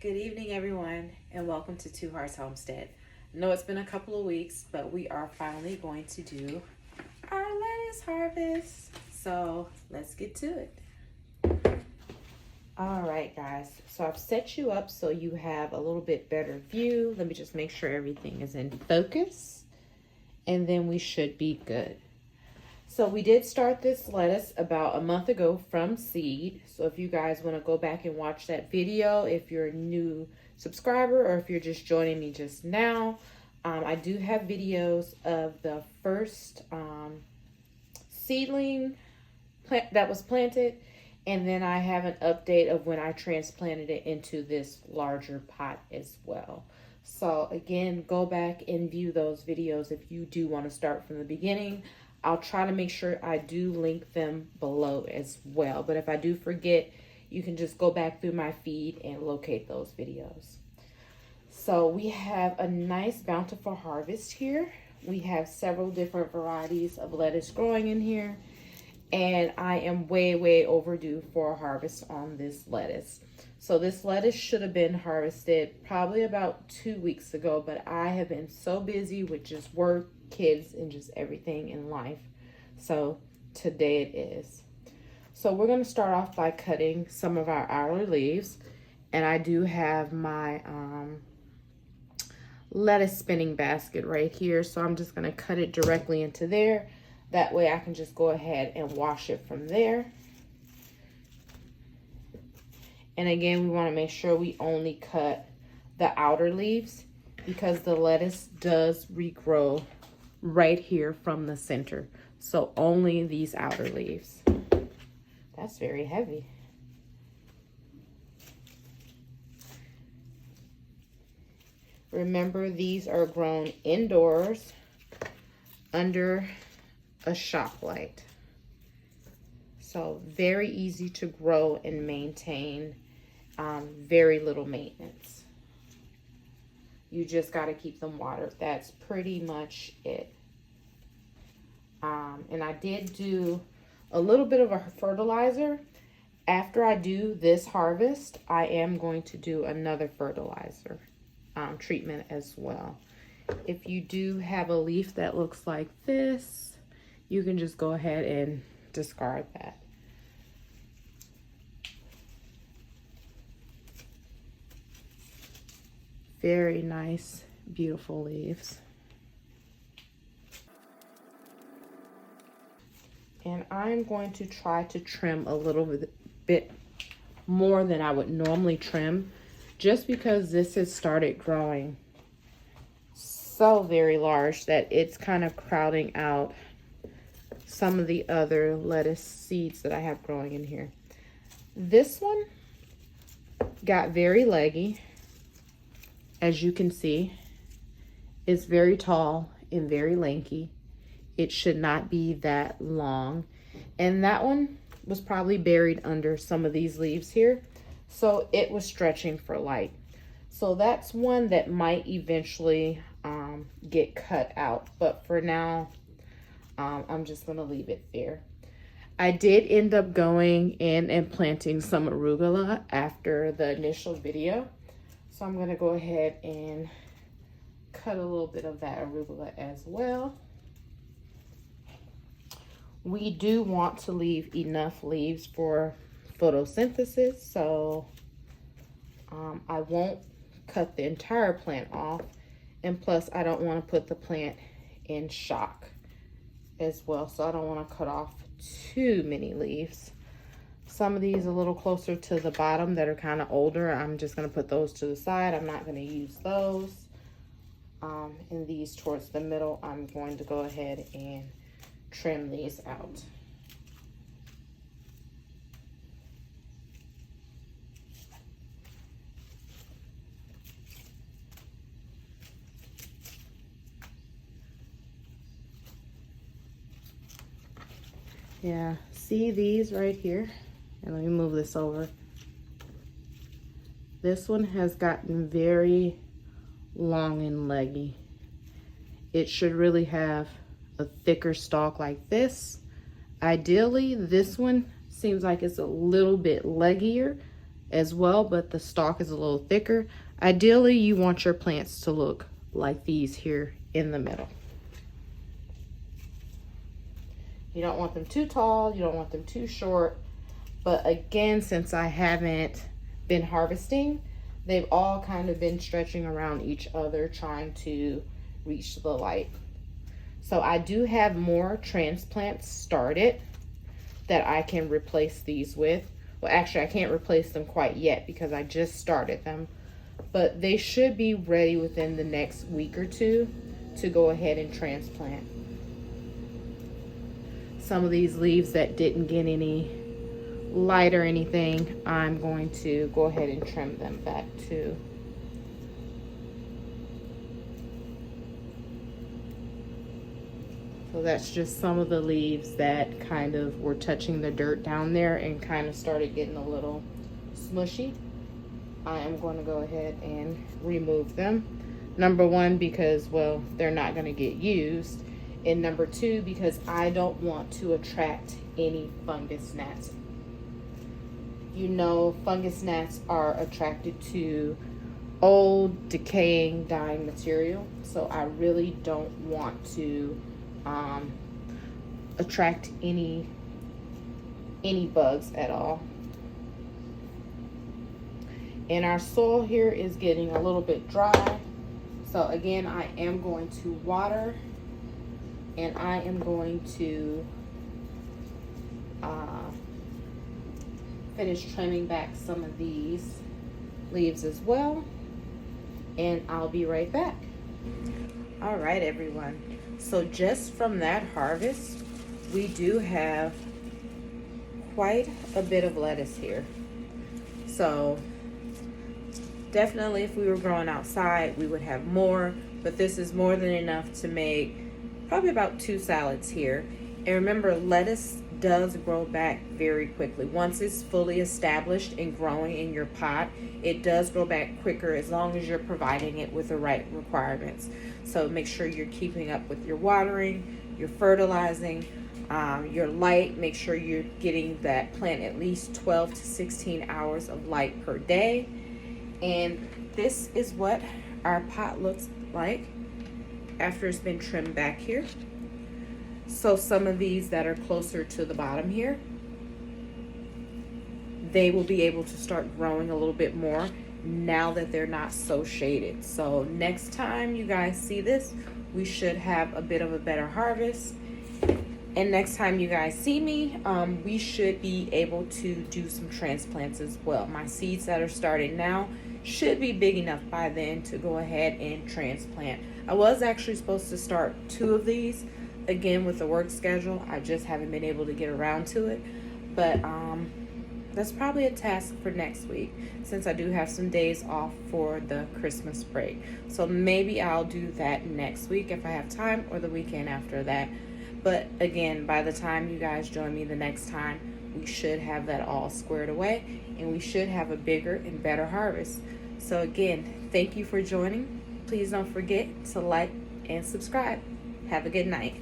Good evening, everyone, and welcome to Two Hearts Homestead. I know it's been a couple of weeks, but we are finally going to do our lettuce harvest. So let's get to it. All right, guys. So I've set you up so you have a little bit better view. Let me just make sure everything is in focus, and then we should be good. So we did start this lettuce about a month ago from seed. So if you guys want to go back and watch that video, if you're a new subscriber or if you're just joining me just now, I do have videos of the first seedling plant that was planted. And then I have an update of when I transplanted it into this larger pot as well. So again, go back and view those videos if you do want to start from the beginning. I'll try to make sure I do link them below as well. But if I do forget, you can just go back through my feed and locate those videos. So we have a nice bountiful harvest here. We have several different varieties of lettuce growing in here. And I am way overdue for a harvest on this lettuce. So this lettuce should have been harvested probably about 2 weeks ago, but I have been so busy with just work, kids, and just everything in life. So today it is. So we're going to start off by cutting some of our outer leaves. And I do have my lettuce spinning basket right here. So I'm just going to cut it directly into there. That way I can just go ahead and wash it from there. And again, we want to make sure we only cut the outer leaves because the lettuce does regrow right here from the center. So only these outer leaves. That's very heavy. Remember, these are grown indoors under a shop light. So very easy to grow and maintain, very little maintenance. You just got to keep them watered. That's pretty much it. And I did do a little bit of a fertilizer. After I do this harvest, I am going to do another fertilizer treatment as well. If you do have a leaf that looks like this, you can just go ahead and discard that. Very nice, beautiful leaves. And I'm going to try to trim a little bit more than I would normally trim, just because this has started growing so very large that it's kind of crowding out some of the other lettuce seeds that I have growing in here. This one got very leggy. As you can see, it's very tall and very lanky. It should not be that long. And that one was probably buried under some of these leaves here. So it was stretching for light. So that's one that might eventually get cut out. But for now, I'm just going to leave it there. I did end up going in and planting some arugula after the initial video. So I'm going to go ahead and cut a little bit of that arugula as well. We do want to leave enough leaves for photosynthesis, so I won't cut the entire plant off. And plus, I don't want to put the plant in shock as well, so I don't want to cut off too many leaves. Some of these a little closer to the bottom that are kind of older, I'm just going to put those to the side. I'm not going to use those. And these towards the middle, I'm going to go ahead and trim these out. Yeah, see these right here? And let me move this over. This one has gotten very long and leggy. It should really have a thicker stalk like this. Ideally, this one seems like it's a little bit leggier as well, but the stalk is a little thicker. Ideally, you want your plants to look like these here in the middle. You don't want them too tall, you don't want them too short. But again, since I haven't been harvesting, they've all kind of been stretching around each other, trying to reach the light. So I do have more transplants started that I can replace these with. Well, actually, I can't replace them quite yet because I just started them. But they should be ready within the next week or two to go ahead and transplant. Some of these leaves that didn't get any light or anything, I'm going to go ahead and trim them back too. So that's just some of the leaves that kind of were touching the dirt down there and kind of started getting a little smushy. I am going to go ahead and remove them. Number one, because, well, they're not going to get used. And number two, because I don't want to attract any fungus gnats. You know, fungus gnats are attracted to old, decaying, dying material. So I really don't want to attract any bugs at all. And our soil here is getting a little bit dry. So again, I am going to water, and I am going to finish trimming back some of these leaves as well, and I'll be right back. All right, everyone. So just from that harvest, we do have quite a bit of lettuce here. So definitely if we were growing outside, we would have more, but this is more than enough to make probably about 2 salads here. And remember, lettuce does grow back very quickly. Once it's fully established and growing in your pot, it does grow back quicker as long as you're providing it with the right requirements. So make sure you're keeping up with your watering, your fertilizing, your light. Make sure you're getting that plant at least 12 to 16 hours of light per day. And this is what our pot looks like after it's been trimmed back here. So some of these that are closer to the bottom here, they will be able to start growing a little bit more now that they're not so shaded. So next time you guys see this, we should have a bit of a better harvest. And next time you guys see me, we should be able to do some transplants as well. My seeds that are starting now should be big enough by then to go ahead and transplant. I was actually supposed to start 2 of these. Again, with the work schedule, I just haven't been able to get around to it. But that's probably a task for next week, since I do have some days off for the Christmas break. So maybe I'll do that next week if I have time, or the weekend after that. But again, by the time you guys join me the next time, we should have that all squared away, and we should have a bigger and better harvest. So again, thank you for joining. Please don't forget to like and subscribe. Have a good night.